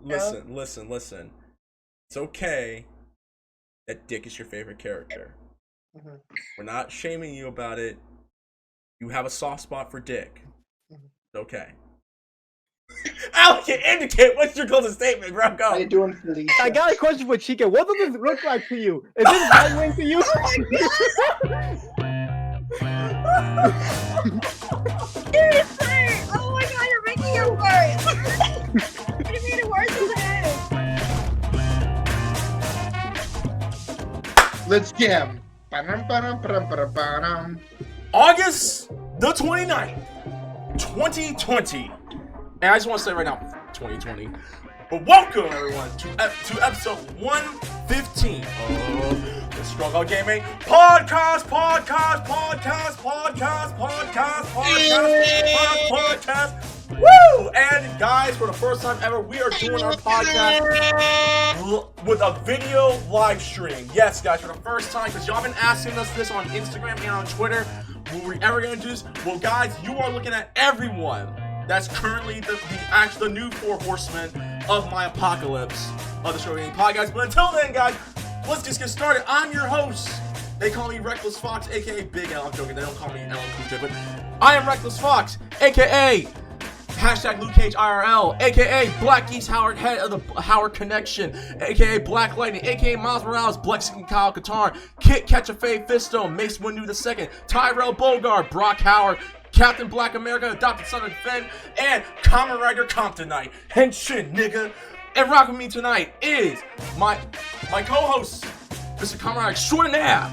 listen. It's okay that Dick is your favorite character. Mm-hmm. We're not shaming you about it. You have a soft spot for Dick. Mm-hmm. It's okay. Allocate Indicate. What's your closing statement, bro? Go. How you doing, Felicia? I got a question for Chica. What does this look like to you? Is this right wing to you? Oh my god! Seriously! Oh my god, you're making it worse! You made it worse than it is! Let's jam. Ba-dum. August the 29th, 2020. And I just want to say right now, 2020. But welcome everyone to episode 115 of the ScrubClub Gaming podcast. Woo! And guys, for the first time ever, we are doing our podcast with a video live stream. Yes, guys, for the first time, because y'all been asking us this on Instagram and on Twitter. Were we ever gonna do this? Well, guys, you are looking at everyone that's currently the new four horsemen of my apocalypse of the ScrubClub Gaming podcast. But until then, guys, let's just get started. I'm your host. They call me Reckless Fox, aka Big L. I'm joking. They don't call me L Kuja, but I am Reckless Fox, aka hashtag Luke Cage IRL, aka Black East Howard, head of the Howard Connection, aka Black Lightning, aka Miles Morales, Blexican Kyle Katarn, Kit Catchafe Fisto, Mace Windu II, Tyrell Bogard, Brock Howard, Captain Black America, Adopted Son of Finn, and Kamen Rider Comptonite. Henshin, nigga. And rocking me tonight is my co-host, Mr. Kamen Rider Extraordinaire,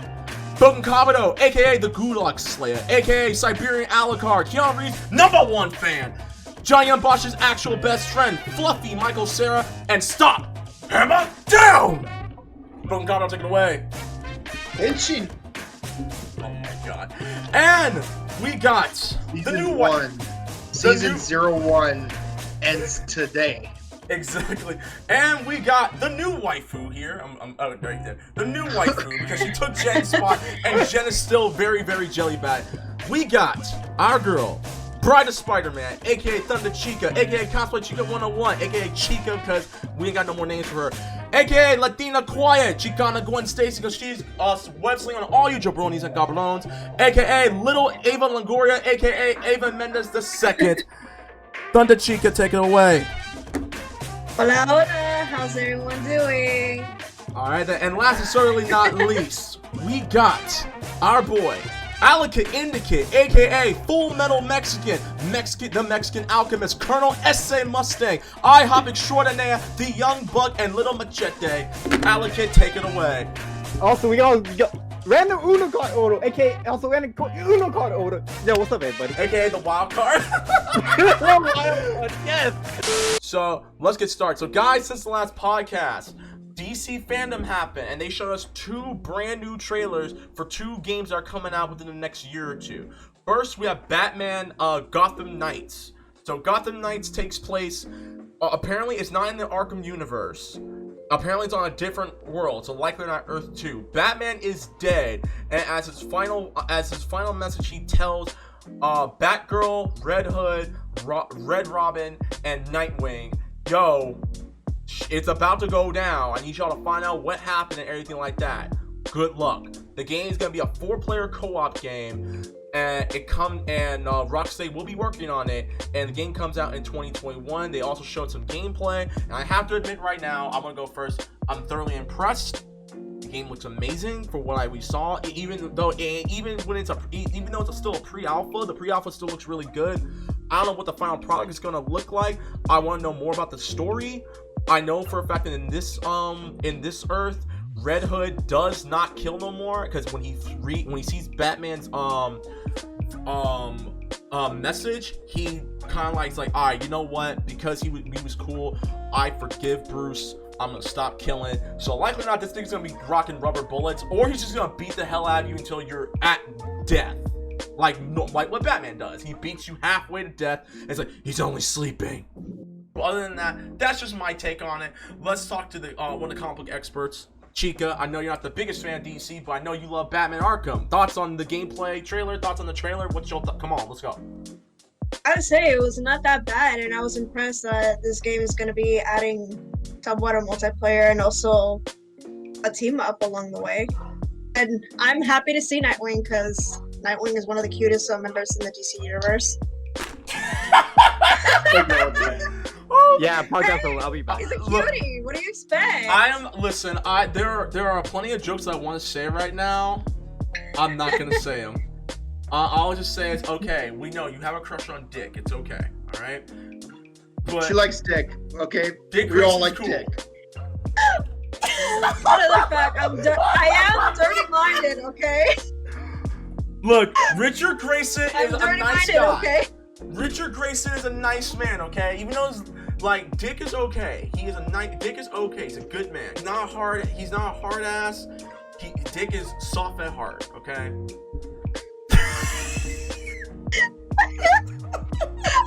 Bouken Kabuto, aka the Gulag Slayer, aka Siberian Alucard, Keanu Reeves' #1 fan, Johnny Young Bosch's actual best friend, Fluffy Michael Sarah, and stop! Hammer down! Bouken Kabuto, take it away. Henshin. Oh my god. And we got the new one. Season 01 ends today. Exactly. And we got the new waifu here. I'm right there. The new waifu, because she took Jen's spot, and Jen is still very, very jelly bad. We got our girl, BrideofSpiderman, aka Thunder Chica, aka Cosplay Chica 101, aka Chica, because we ain't got no more names for her, aka Latina Quiet, Chicana Gwen Stacy, because she's web slinging on all you jabronis and goblins, aka Little Ava Longoria, aka Ava Mendez II. Thunder Chica, take it away. Hola, hola! How's everyone doing? Alright, and last and certainly not least, we got our boy, Allocate Indicate, aka Full Metal Mexican, the Mexican Alchemist, Colonel S.A. Mustang, IHOP Extraordinaire, the Young Buck, and Little Machete. Allocate, take it away. Also, we got random Uno card order, aka also random Uno card order. Yo, what's up, everybody? AKA the wild card. Yes. So let's get started. So guys, since the last podcast, DC fandom happened, and they showed us 2 brand new trailers for 2 games that are coming out within the next year or 2. First, we have Batman Gotham Knights. So Gotham Knights takes place, apparently it's not in the Arkham universe. Apparently it's on a different world, so likely not Earth 2. Batman is dead, and as his final message, he tells Batgirl, Red Hood, Red Robin, and Nightwing, yo, it's about to go down. I need y'all to find out what happened and everything like that. Good luck. The game is gonna be a 4-player co-op game, and Rocksteady will be working on it. And the game comes out in 2021. They also showed some gameplay, and I have to admit right now, I'm gonna go first. I'm thoroughly impressed. The game looks amazing for what we saw. Even though it's still a pre-alpha, the pre-alpha still looks really good. I don't know what the final product is gonna look like. I want to know more about the story. I know for a fact that in this Earth, Red Hood does not kill no more, because when he sees Batman's message, he kind of like, all right, you know what? Because he was cool, I forgive Bruce. I'm gonna stop killing. So likely or not, this thing's gonna be rocking rubber bullets, or he's just gonna beat the hell out of you until you're at death. Like what Batman does. He beats you halfway to death. And it's like, he's only sleeping. But other than that, that's just my take on it. Let's talk to one of the comic book experts. Chica, I know you're not the biggest fan of DC, but I know you love Batman Arkham. Thoughts on the gameplay trailer? Thoughts on the trailer? What's your come on, let's go. I'd say it was not that bad, and I was impressed that this game is going to be adding somewhat a multiplayer and also a team up along the way. And I'm happy to see Nightwing because Nightwing is one of the cutest members in the DC universe. Yeah, podcast. I'll be back. He's a cutie. What do you expect? Listen. There are plenty of jokes I want to say right now. I'm not gonna say them. I'll just say it's okay. We know you have a crush on Dick. It's okay. All right. But She likes Dick. Okay. Dick We all Grayson's like cool. Dick. Another fact, I am dirty-minded, okay? Look, Richard Grayson I'm is a nice dirty-minded, guy. okay? Richard Grayson is a nice man, okay? Even though like Dick is okay. Dick is okay. He's a good man. He's not a hard ass. Dick is soft at heart, okay?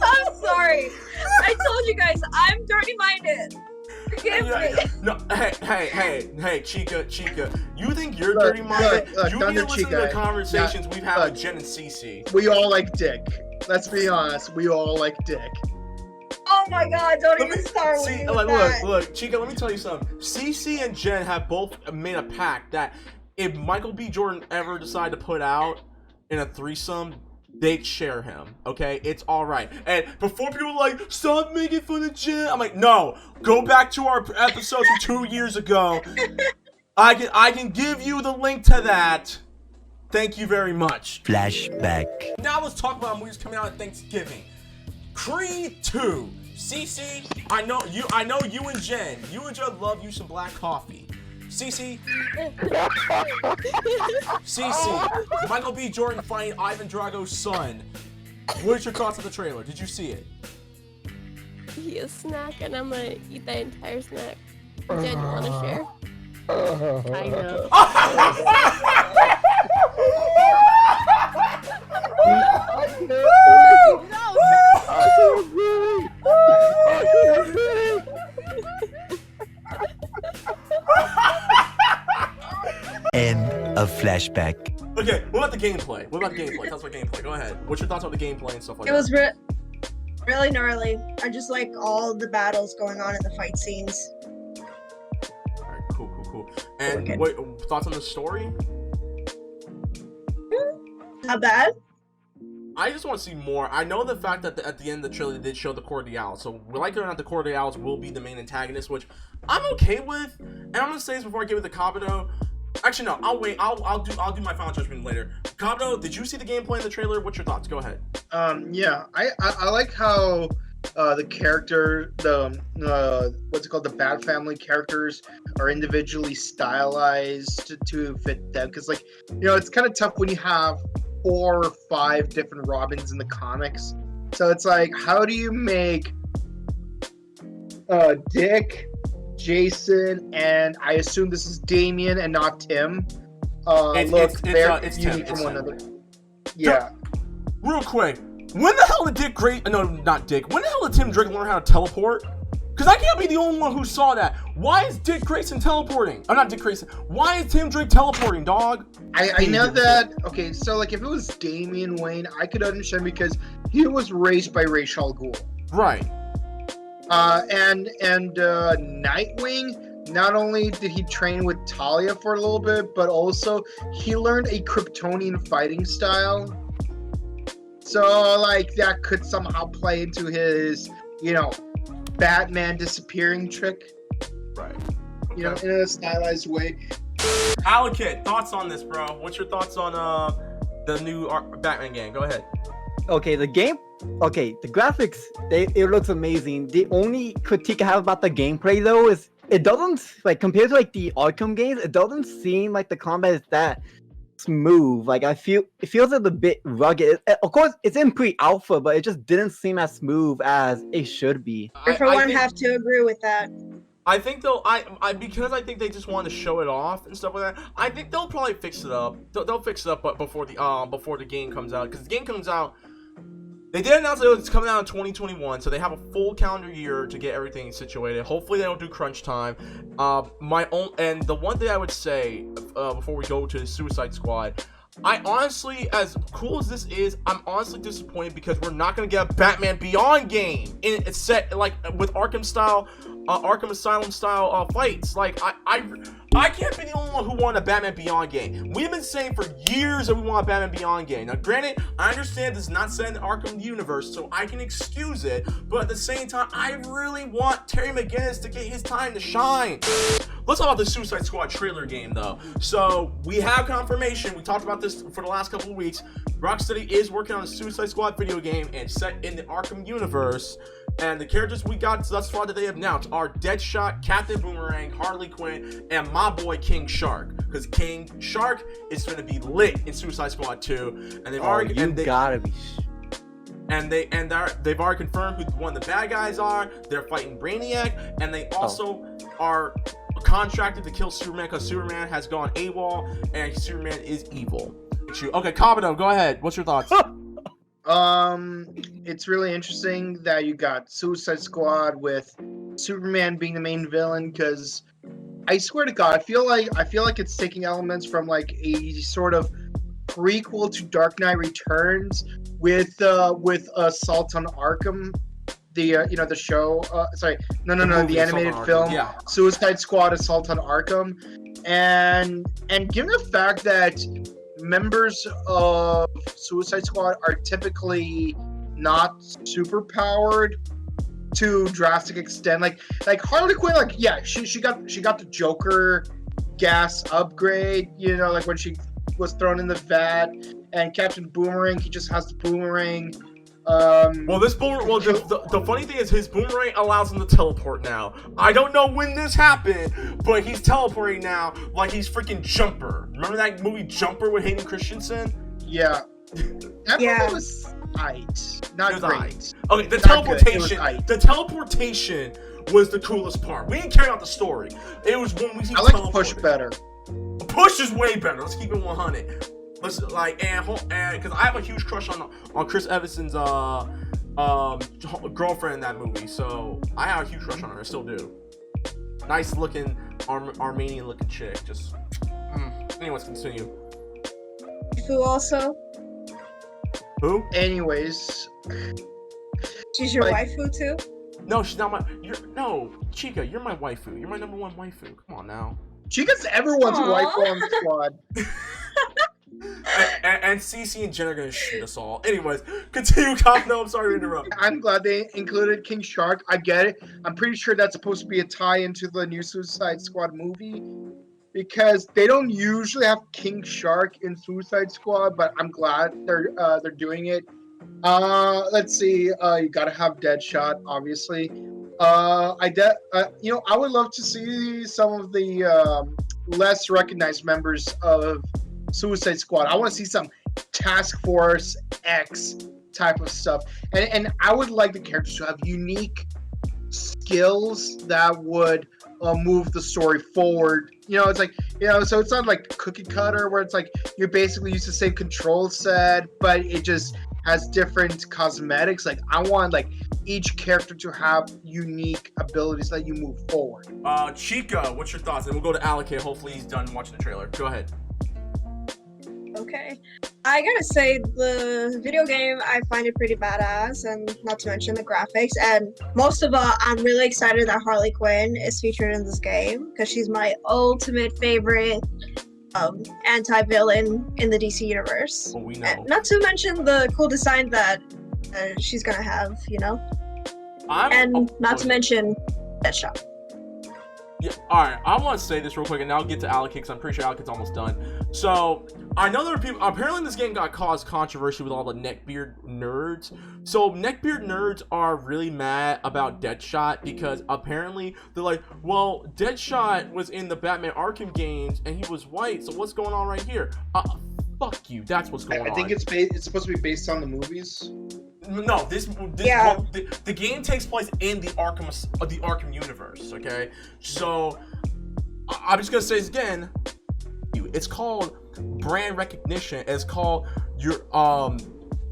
I'm sorry. I told you guys, I'm dirty-minded. Forgive me. No, hey, Chica. You think you're Look, dirty minded? look, You Thunder need to listen to the Chica. conversations we've had Look. with Jen and Cece. We all like Dick. Let's be honest. We all like Dick. Oh my god, don't even start with me with that. Look, Chica, let me tell you something. Cece and Jen have both made a pact that if Michael B. Jordan ever decided to put out in a threesome, they'd share him, okay? It's alright. And before people are like, stop making fun of Jen, I'm like, no, go back to our episode from 2 years ago. I can give you the link to that. Thank you very much. Flashback. Now let's talk about movies coming out at Thanksgiving. Creed 2. Cece, I know you and Jen love you some black coffee. Cece, Michael B. Jordan fighting Ivan Drago's son. What are your thoughts on the trailer? Did you see it? Eat a snack, and I'm gonna eat that entire snack. Jen, you wanna share? Kind of. End of flashback. Okay, what about the gameplay? Tell us about gameplay. Go ahead. What's your thoughts on the gameplay and stuff like It that? was really gnarly. I just like all the battles going on in the fight scenes. Alright, cool. And Okay. what thoughts on the story? Not bad. I just want to see more. I know the fact that at the end of the trailer they did show the Cordials, so like it or not, the Cordials will be the main antagonist, which I'm okay with. And I'm gonna say this before I give it to Kabuto. Actually, no. I'll wait. I'll do my final judgment later. Kabuto, did you see the gameplay in the trailer? What's your thoughts? Go ahead. Yeah, I like how the character, what's it called, the Bat Family characters are individually stylized to fit them, because like, it's kind of tough when you have 4 or 5 different Robins in the comics. So it's like, how do you make Dick, Jason, and I assume this is Damian and not Tim, look very unique from one another? Yeah. Real quick, when the hell did when the hell did Tim Drake learn how to teleport? Because I can't be the only one who saw that. Why is Dick Grayson teleporting? I'm not Dick Grayson. Why is Tim Drake teleporting, dog? I know that. Okay, so like if it was Damian Wayne, I could understand because he was raised by Ra's al Ghul. Right. And Nightwing, not only did he train with Talia for a little bit, but also he learned a Kryptonian fighting style. So like that could somehow play into his, Batman disappearing trick. Right. In a stylized way. Allocate, thoughts on this, bro? What's your thoughts on the new Batman game? Go ahead. Okay, the graphics, it looks amazing. The only critique I have about the gameplay though is it doesn't, like, compared to like the Arkham games, it doesn't seem like the combat is that smooth. Like it feels a bit rugged. Of course, it's in pre-alpha, but it just didn't seem as smooth as it should be. I for one have to agree with that. I think they'll, because I think they just want to show it off and stuff like that. I think they'll probably fix it up. They'll fix it up, but before the game comes out, because the game comes out. They did announce that it's coming out in 2021, so they have a full calendar year to get everything situated. Hopefully, they don't do crunch time. And the one thing I would say before we go to the Suicide Squad, I honestly, as cool as this is, I'm honestly disappointed because we're not going to get a Batman Beyond game. It's set like with Arkham Asylum style fights. Like I can't be the only one who wanted a Batman Beyond game. We've been saying for years that we want a Batman Beyond game. Now, granted, I understand this is not set in the Arkham universe, so I can excuse it. But at the same time, I really want Terry McGinnis to get his time to shine. Let's talk about the Suicide Squad trailer game, though. So, we have confirmation. We talked about this for the last couple of weeks. Rocksteady is working on a Suicide Squad video game and set in the Arkham universe. And the characters we got thus far that they have announced are Deadshot, Captain Boomerang, Harley Quinn, and my boy King Shark. Because King Shark is going to be lit in Suicide Squad 2. And they've already... gotta be... They've already confirmed who one of the bad guys are. They're fighting Brainiac. And they also are contracted to kill Superman because Superman has gone AWOL and Superman is evil. Okay, Kabuto, go ahead. What's your thoughts? It's really interesting that you got Suicide Squad with Superman being the main villain, because I swear to God, I feel like it's taking elements from like a sort of prequel to Dark Knight Returns with Assault on Arkham, the show. The animated film, yeah. Suicide Squad: Assault on Arkham, and given the fact that members of Suicide Squad are typically not super powered to drastic extent, like Harley Quinn, she got the Joker gas upgrade, like when she was thrown in the vat, and Captain Boomerang, he just has the boomerang. The funny thing is his boomerang allows him to teleport now. I don't know when this happened, but he's teleporting now like he's freaking Jumper. Remember that movie Jumper with Hayden Christensen? Yeah. That movie was aight. Not great. Okay, the teleportation was the coolest part. We didn't care about the story. It was when we see I like Push better. Push is way better. Let's keep it 100. Let's and because I have a huge crush on Chris Evans's girlfriend in that movie, so I have a huge crush on her. I still do. Nice looking Armenian looking chick. Just anyways, continue. Who also? Who? Anyways, She's your waifu too? No, she's not my. Chica, you're my waifu. You're my number one waifu. Come on now. Chica's everyone's waifu on the squad. and Cece and Jen are gonna shoot us all. Anyways, continue, Cop. No, I'm sorry to interrupt. I'm glad they included King Shark. I get it. I'm pretty sure that's supposed to be a tie into the new Suicide Squad movie, because they don't usually have King Shark in Suicide Squad, but I'm glad they're doing it. Let's see. You gotta have Deadshot, obviously. I would love to see some of the less recognized members of Suicide Squad. I want to see some Task Force X type of stuff, and I would like the characters to have unique skills that would move the story forward. It's like, so it's not like cookie cutter where it's like you basically use the same control set, but it just has different cosmetics. Like, I want like each character to have unique abilities that you move forward. Chica, what's your thoughts? And we'll go to Allocate. Hopefully he's done watching the trailer. Go ahead. Okay. I gotta say, the video game, I find it pretty badass, and not to mention the graphics. And most of all, I'm really excited that Harley Quinn is featured in this game, because she's my ultimate favorite anti-villain in the DC universe. Well, we know. And not to mention the cool design that she's gonna have, not to mention Deadshot. Yeah, alright, I want to say this real quick, and now I'll get to Allocate, because I'm pretty sure Allocate's almost done. So, I know there are people, apparently this game caused controversy with all the neckbeard nerds. So, neckbeard nerds are really mad about Deadshot, because apparently they're like, well, Deadshot was in the Batman Arkham games, and he was white, so what's going on right here? Fuck you, that's what's going on. I think it's supposed to be based on the movies. No, the game takes place in the Arkham universe. Okay, so I'm just gonna say this again. It's called brand recognition. It's called your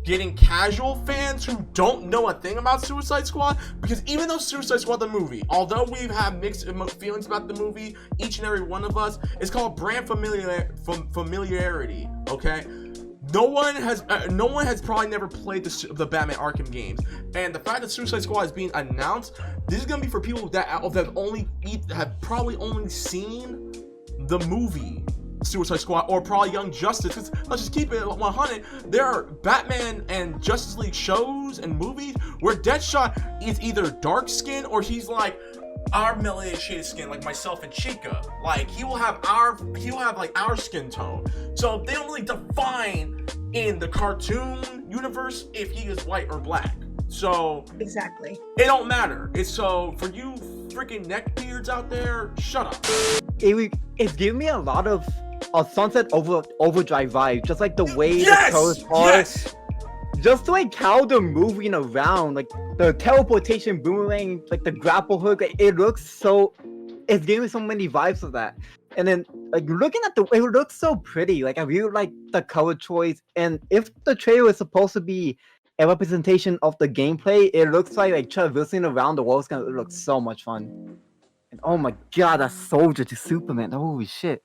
getting casual fans who don't know a thing about Suicide Squad, because even though Suicide Squad the movie, although we've had mixed feelings about the movie, each and every one of us, it's called brand familiarity, okay? No one has probably never played the Batman Arkham games, and the fact that Suicide Squad is being announced, this is gonna be for people that have probably only seen the movie Suicide Squad, or probably Young Justice. Because let's just keep it 100. There are Batman and Justice League shows and movies where Deadshot is either dark skin or he's like our melanated shade of skin, like myself and Chica. Like he will have like our skin tone. So they don't really define in the cartoon universe if he is white or black. So exactly, it don't matter. It's so for you freaking neckbeards out there, shut up. It's giving me a lot of Sunset Overdrive vibe, just like the way Yes! the colors are. Yes! Just like how they're moving around, like the teleportation boomerang, like the grapple hook, like, it looks so. It's giving me so many vibes of that. And then like looking at it looks so pretty. Like I really like the color choice. And if the trailer is supposed to be a representation of the gameplay, it looks like traversing around the world is gonna look so much fun. And oh my god, that soldier to Superman! Holy shit!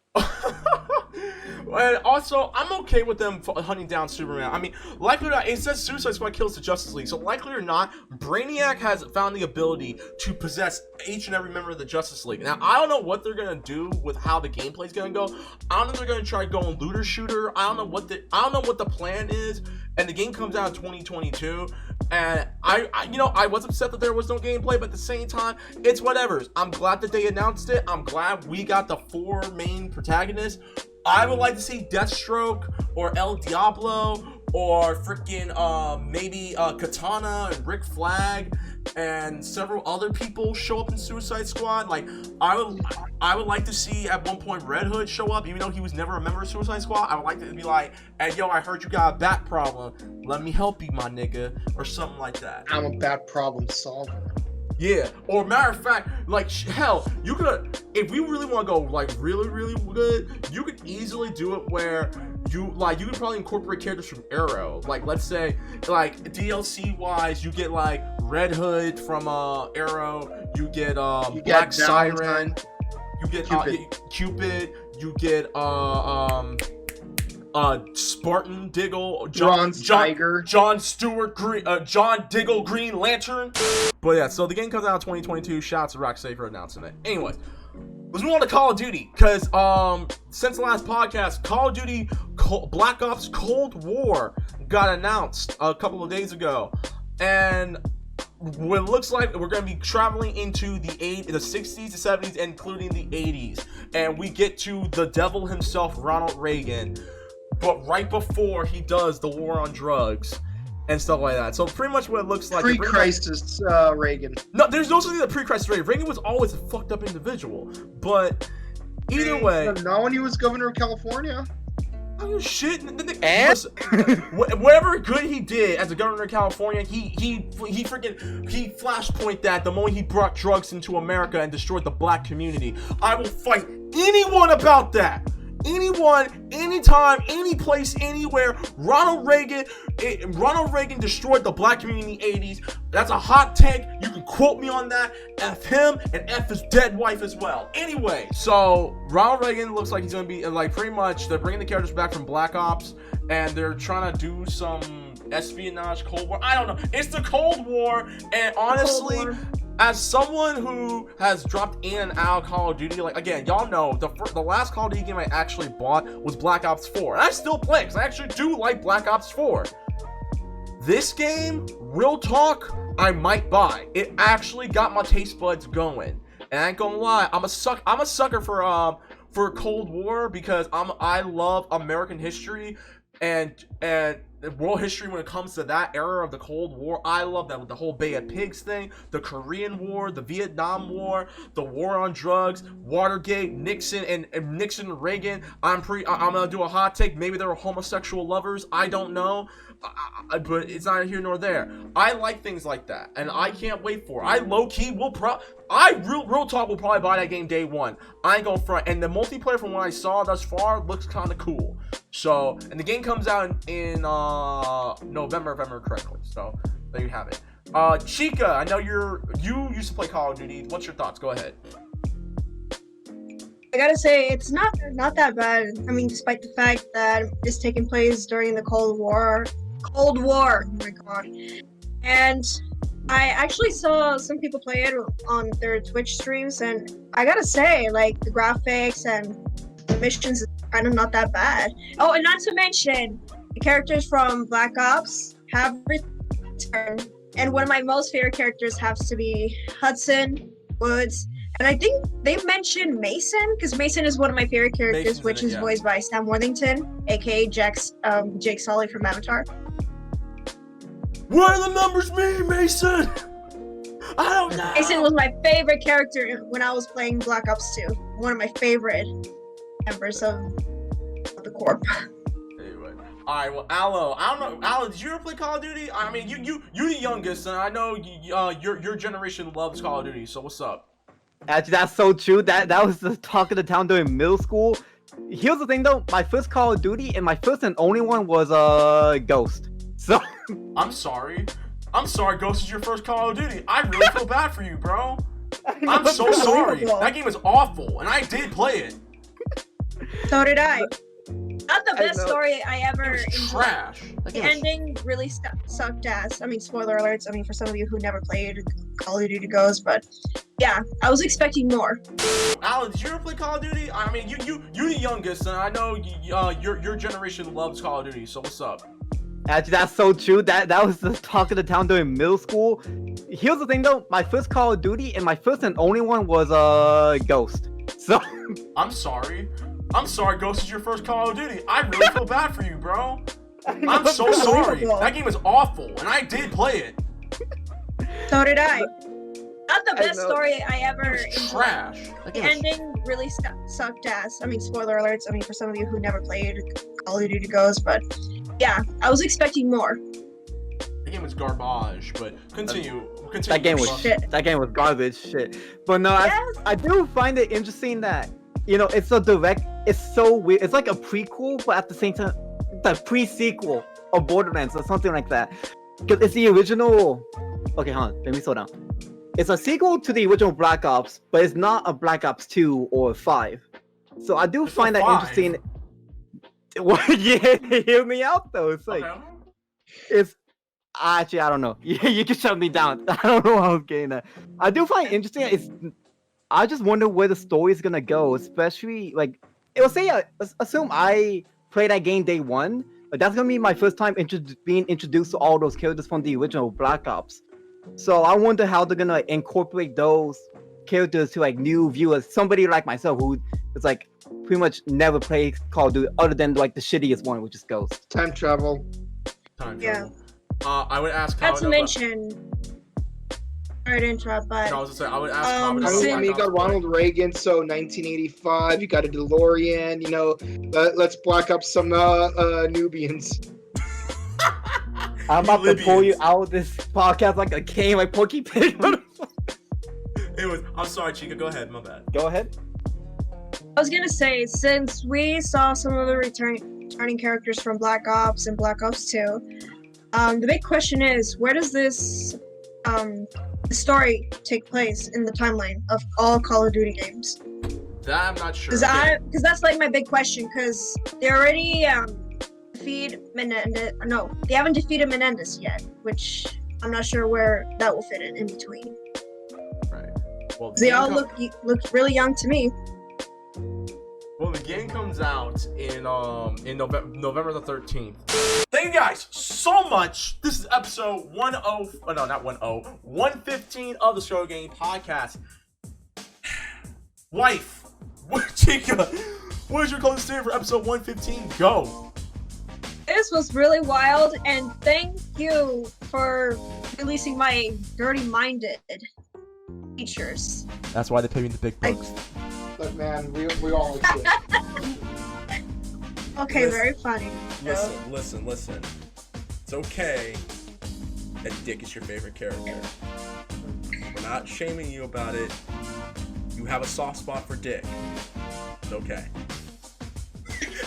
And also, I'm okay with them hunting down Superman. I mean, likely or not, it says Suicide Squad kills the Justice League. So likely or not, Brainiac has found the ability to possess each and every member of the Justice League. Now, I don't know what they're gonna do with how the gameplay's gonna go. I don't know if they're gonna try going looter shooter. I don't know what the plan is. And the game comes out in 2022. And I was upset that there was no gameplay, but at the same time, it's whatever. I'm glad that they announced it. I'm glad we got the 4 main protagonists. I would like to see Deathstroke or El Diablo or freaking maybe Katana and Rick Flag and several other people show up in Suicide Squad. Like I would like to see at one point Red Hood show up, even though he was never a member of Suicide Squad. I would like to be like, hey yo, I heard you got a bat problem. Let me help you, my nigga, or something like that. I'm a bat problem solver. Yeah, or matter of fact, like hell, you could, if we really want to go like really, really good, you could easily do it where you could probably incorporate characters from Arrow. Like let's say, like DLC wise, you get like Red Hood from Arrow, you get Black Siren, you get Cupid, you get Spartan Diggle, John Stewart Green, John Diggle Green Lantern. But yeah, so the game comes out in 2022. Shout out to Rocksteady for announcing it. Anyways, let's move on to Call of Duty, because since the last podcast, Call of Duty Black Ops Cold War got announced a couple of days ago, and what it looks like we're going to be traveling into the 60s, the 70s, including the 80s, and we get to the devil himself, Ronald Reagan, but right before he does the war on drugs and stuff like that. So pretty much what it looks like. Pre-crisis Reagan. No, there's no such thing as pre-crisis Reagan. Reagan was always a fucked up individual. But either way. Not when he was governor of California. Oh shit! Whatever good he did as a governor of California, he flashpoint that the moment he brought drugs into America and destroyed the black community. I will fight anyone about that. Anyone, anytime, any place, anywhere. Ronald Reagan destroyed the black community in the 80s. That's a hot take. You can quote me on that. F him and F his dead wife as well. Anyway, so Ronald Reagan looks like he's gonna be like pretty much they're bringing the characters back from Black Ops and they're trying to do some espionage Cold War. I don't know. It's the Cold War, and honestly, as someone who has dropped in and out of Call of Duty, like again, y'all know the last Call of Duty game I actually bought was Black Ops 4, and I still play because I actually do like Black Ops 4. This game, real talk, I might buy. It actually got my taste buds going, and I ain't gonna lie, I'm a sucker for Cold War because I love American history and world history when it comes to that era of the Cold War. I love that with the whole Bay of Pigs thing, the Korean War, the Vietnam War, the war on drugs, Watergate, Nixon and Reagan. I'm gonna do a hot take. Maybe they were homosexual lovers. I don't know. But it's not here nor there. I like things like that, and I can't wait for it. I low-key will real talk will probably buy that game day one. I ain't gonna front. And the multiplayer from what I saw thus far looks kind of cool. So, and the game comes out in November, if I remember correctly. So, there you have it. Chica, I know you used to play Call of Duty. What's your thoughts? Go ahead. I gotta say, it's not that bad. I mean, despite the fact that it's taking place during the Cold War. Oh my god. And I actually saw some people play it on their Twitch streams, and I gotta say, like, the graphics and the missions is kind of not that bad. Oh, and not to mention, the characters from Black Ops have returned, and one of my most favorite characters has to be Hudson, Woods, and I think they mentioned Mason, because Mason is one of my favorite characters, Mason's which in it, is yeah. voiced by Sam Worthington, aka Jake Sully from Avatar. What do the numbers mean, Mason? I don't know. Mason was my favorite character when I was playing Black Ops 2. One of my favorite members of the Corp. Anyway. Alright, well, Allo, I don't know. Allo, did you ever play Call of Duty? I mean, you're the youngest, and I know your generation loves Call of Duty, so what's up? Actually, that's so true. That was the talk of the town during middle school. Here's the thing, though. My first Call of Duty, and my first and only one was Ghost. So... I'm sorry, Ghost is your first Call of Duty. I really feel bad for you, bro. I'm so sorry. That game is awful, and I did play it. So did I. Not the best story I ever It was enjoyed. trash. The ending really sucked ass. I mean, spoiler alerts. I mean, for some of you who never played Call of Duty Ghost, but yeah, I was expecting more. Alan, did you ever play Call of Duty? I mean, you're the youngest, and I know your generation loves Call of Duty, so what's up? Actually, that's so true. That was the talk of the town during middle school. Here's the thing, though. My first Call of Duty, and my first and only one was Ghost. So... I'm sorry, Ghost is your first Call of Duty. I really feel bad for you, bro. I'm so sorry. That game is awful, and I did play it. So did I. Not the best story I ever It was enjoyed. trash. The ending really sucked ass. I mean, spoiler alerts. I mean, for some of you who never played Call of Duty Ghost, but yeah, I was expecting more. The game was garbage, but continue. That game was Shit. That game was garbage shit. But no, Yes. I do find it interesting that, you know, it's so direct. It's so weird. It's like a prequel, but at the same time, the pre-sequel of Borderlands or something like that. Because it's the original. Okay, hold on. Let me slow down. It's a sequel to the original Black Ops, but it's not a Black Ops 2 or 5. So I do find that 5. interesting. Well, yeah, hear me out though. It's like, Okay. it's actually, I don't know. You can shut me down. I don't know how I was getting at. I do find it interesting. I just wonder where the story is gonna go, especially like it will say. Assume I play that game day one, but that's gonna be my first time being introduced to all those characters from the original Black Ops. So I wonder how they're gonna incorporate those characters to like new viewers. Somebody like myself who is like pretty much never played Call of Duty other than like the shittiest one, which is Ghost. Time travel. Yeah. I would ask. Not to mention. Sorry to interrupt, but No, I was gonna say I would ask. I mean, you got Ronald Reagan, so 1985. You got a DeLorean. You know, let's block up some Nubians. I'm about to pull you out of this podcast like a game, like Porky Pig. Anyways, I'm sorry, Chica. Go ahead. My bad. Go ahead. I was gonna say, since we saw some of the returning characters from Black Ops and Black Ops 2, the big question is, where does this story take place in the timeline of all Call of Duty games? That I'm not sure. Because that's like my big question. Because they already defeat Menendez. No, they haven't defeated Menendez yet, which I'm not sure where that will fit in between. Right. Well, They all look really young to me. Well, the game comes out in November the 13th. Thank you guys so much. This is episode 115 of the Show Game Podcast. Wife, Chica, what is your closing statement for episode 115? Go. This was really wild, and thank you for releasing my dirty-minded features. That's why they pay me the big bucks. But man, we all exist. Okay, very funny. Listen. It's okay that Dick is your favorite character. We're not shaming you about it. You have a soft spot for Dick. It's okay.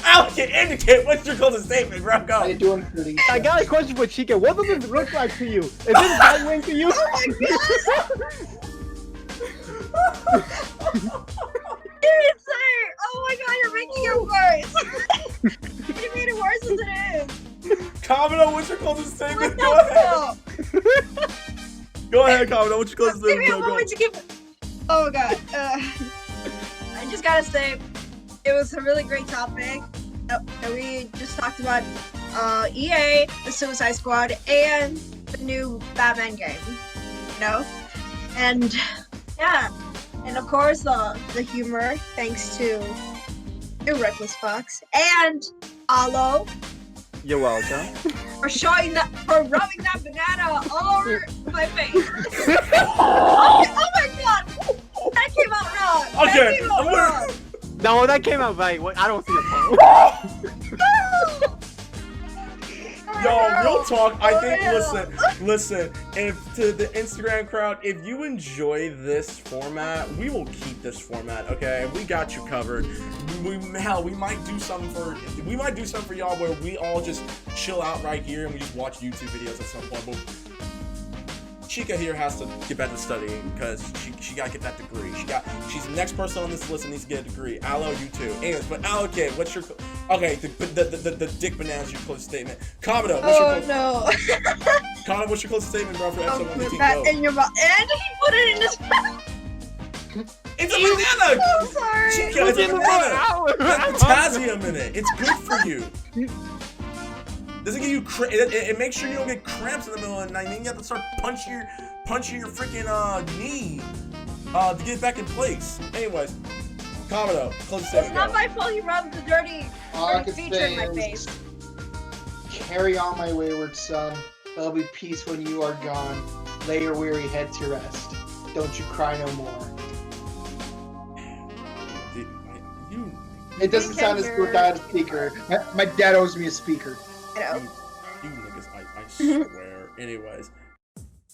Allocate Indicate. What's your closing statement, bro? How Go. you doing, Felicia? I got a question for Chica. What does this look like to you? Is this right wing to you? Seriously! Oh my god, you're making it worse! You made it worse as it is! Kabuto, what's your closing statement? What Go ahead. the fuck? Go ahead, Kabuto. What's your closing Give me statement? a Go, go. moment to give. Oh god. I just gotta say, it was a really great topic. And we just talked about EA, the Suicide Squad, and the new Batman game. You know? And yeah. And of course the humor, thanks to Reckless Fox and Allo You're welcome. for rubbing that banana all over my face. Oh my god! That came out wrong! Okay, That came out I'm gonna- wrong! No, that came out right. I don't see the point. Yo, real talk. I For think. real. Listen. If to the Instagram crowd, if you enjoy this format, we will keep this format. Okay, we got you covered. We might do something for y'all where we all just chill out right here and we just watch YouTube videos at some point. But Chica here has to get back to studying because she gotta get that degree. She's the next person on this list and needs to get a degree. Allo, you too. Anyways, but Allocate, what's your the dick bananas your closing statement? Kabuto, what's your Oh closing no! Kabuto, what's your closing statement, bro, for episode 118? That Go. in your mouth, and he put it in his mouth. It's a banana. I'm sorry. Chica, it's a banana. There's potassium in it. It's good for you. Doesn't give you it makes sure you don't get cramps in the middle of the night. Then you have to start punching your freaking knee to get back in place. Anyways, Kabuto, close the It's not my fault you rubbed the dirty All I can feature say in my is, face. carry on, my wayward son. There'll be peace when you are gone. Lay your weary head to rest. Don't you cry no more. It doesn't sound as good without a speaker. My dad owes me a speaker. You know. You niggas, I swear. Anyways,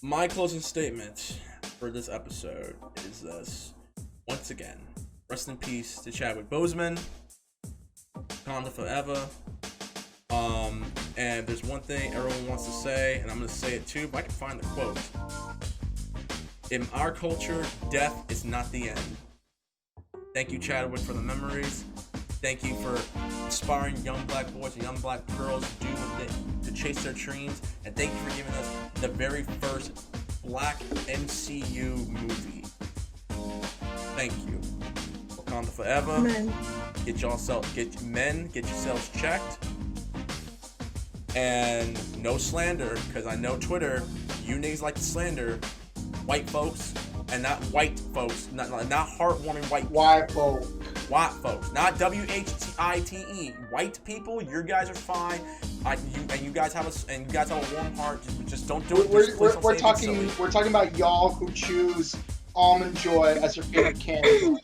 my closing statement for this episode is this. Once again, rest in peace to Chadwick Boseman. Wakanda forever. And there's one thing everyone wants to say, and I'm gonna say it too, but I can find the quote. In our culture, death is not the end. Thank you, Chadwick, for the memories. Thank you for inspiring young black boys and young black girls to do what to chase their dreams. And thank you for giving us the very first black MCU movie. Thank you. Wakanda forever. Amen. Get yourselves checked. And no slander, because I know Twitter, you niggas like to slander white folks, and not white folks, not heartwarming white folk. White folks, not WHITE. White people, you guys are fine. You guys have a warm heart. Just don't do it. We're talking about y'all who choose Almond Joy as your favorite candy.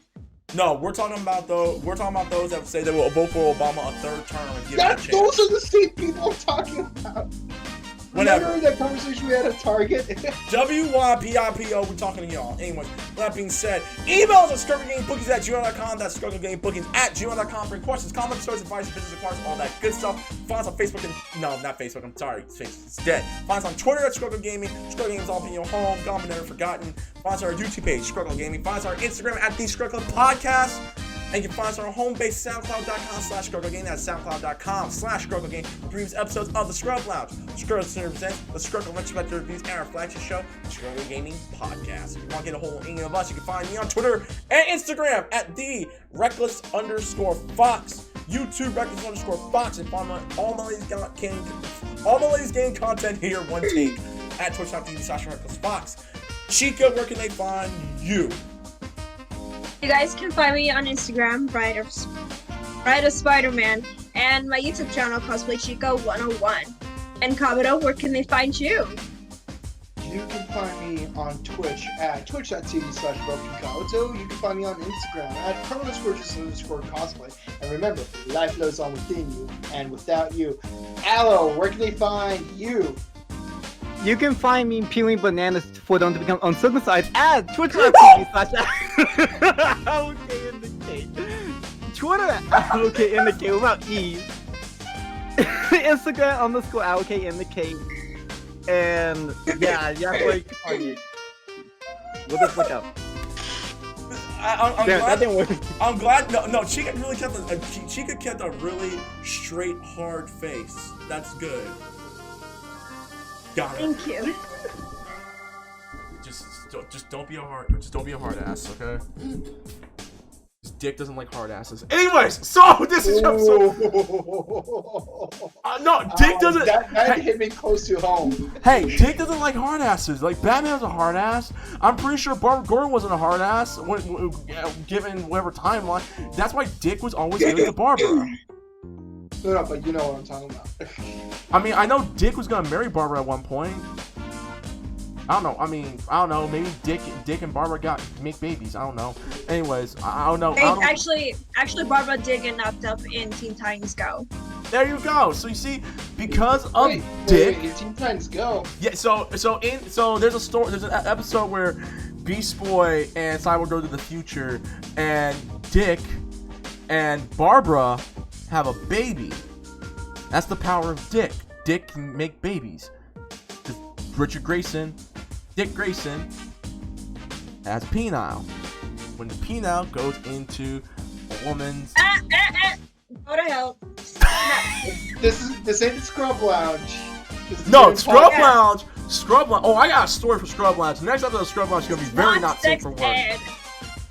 No, we're talking about those that say they will vote for Obama a third term and give him a chance. Those are the same people I'm talking about. Whatever. Remember that conversation we had at Target? WYPIPO, we're talking to y'all. Anyways, with that being said, email us at ScrubClubBookings@gmail.com. That's ScrubClubBookings@gmail.com for questions, comments, stories, advice, business requirements, all that good stuff. Find us on Facebook and no, not Facebook. I'm sorry, it's dead. Find us on Twitter at ScrubClub Gaming. ScrubClub Gaming is all in your home. Gone but never forgotten. Find us on our YouTube page, ScrubClub Gaming. Find us on our Instagram at the ScrubClub Podcast. And you can find us on our home base, SoundCloud.com/ScrubClubGame. That's SoundCloud.com/ScrubClubGame. For previous episodes of the Scrub Lounge. Scrub Center presents the ScrubClub Retrospective Reviews and our flagship show, the ScrubClub Gaming Podcast. If you want to get a hold of any of us, you can find me on Twitter and Instagram at the Reckless_Fox. YouTube Reckless_Fox. And find all my ladies game content here, one take, at twitch.tv/RecklessFox. Chica, where can they find you? You guys can find me on Instagram, BrideofSpiderman, and my YouTube channel, Cosplay Chico 101. And Kabuto, where can they find you? You can find me on Twitch at twitch.tv/Bouken Kabuto. You can find me on Instagram at @just_cosplay. And remember, life lives on within you and without you. Allo, where can they find you? You can find me peeling bananas for them to become uncircumcised at twitch.tv/Allocate Indicate. Twitter at Allocate Indicate without E. Instagram _Allocate Indicate. And yeah, like Kanye. We'll just look up. I'm Damn, glad, that didn't work. I'm glad. No, Chica really kept Chica kept a really straight, hard face. That's good. Got it. Thank you. Just don't be a hard ass, okay? His dick doesn't like hard asses. Anyways, so this is episode. No, Dick doesn't. That hit me close to home. Hey, Dick doesn't like hard asses. Like Batman's a hard ass. I'm pretty sure Barbara Gordon wasn't a hard ass, given whatever timeline. That's why Dick was always good to Barbara. No, but you know what I'm talking about. I mean, I know Dick was gonna marry Barbara at one point. I don't know. I mean, I don't know. Maybe Dick and Barbara make babies. I don't know. Anyways, I don't know. Actually, Barbara did get knocked up in Teen Titans Go. There you go. So you see, because of Dick, Teen Titans Go. Yeah. So there's a story. There's an episode where Beast Boy and Cyborg go to the future, and Dick and Barbara have a baby. That's the power of Dick. Dick can make babies. Dick Grayson has penile. When the penile goes into a woman's Go to hell. This ain't the Scrub Lounge. No, Scrub Lounge. Oh, I got a story for Scrub Lounge. The next episode of Scrub Lounge is gonna be very not safe for work.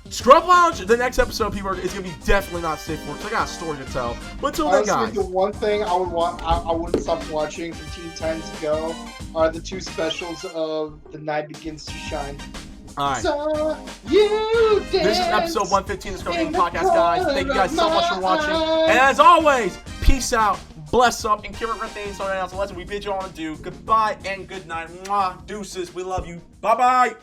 Scrub Lounge, the next episode, is gonna be definitely not safe for work. So I got a story to tell. But until then, guys. The one thing I wouldn't stop watching from Teen Titans Go are the two specials of The Night Begins to Shine. Alright. So you this is episode 115 of the ScrubClub podcast, guys. Thank you guys so much for watching. And as always, peace out, bless up, and Kira Rente and Lesson. We bid you all adieu. Goodbye and good night. Mwah. Deuces. We love you. Bye bye.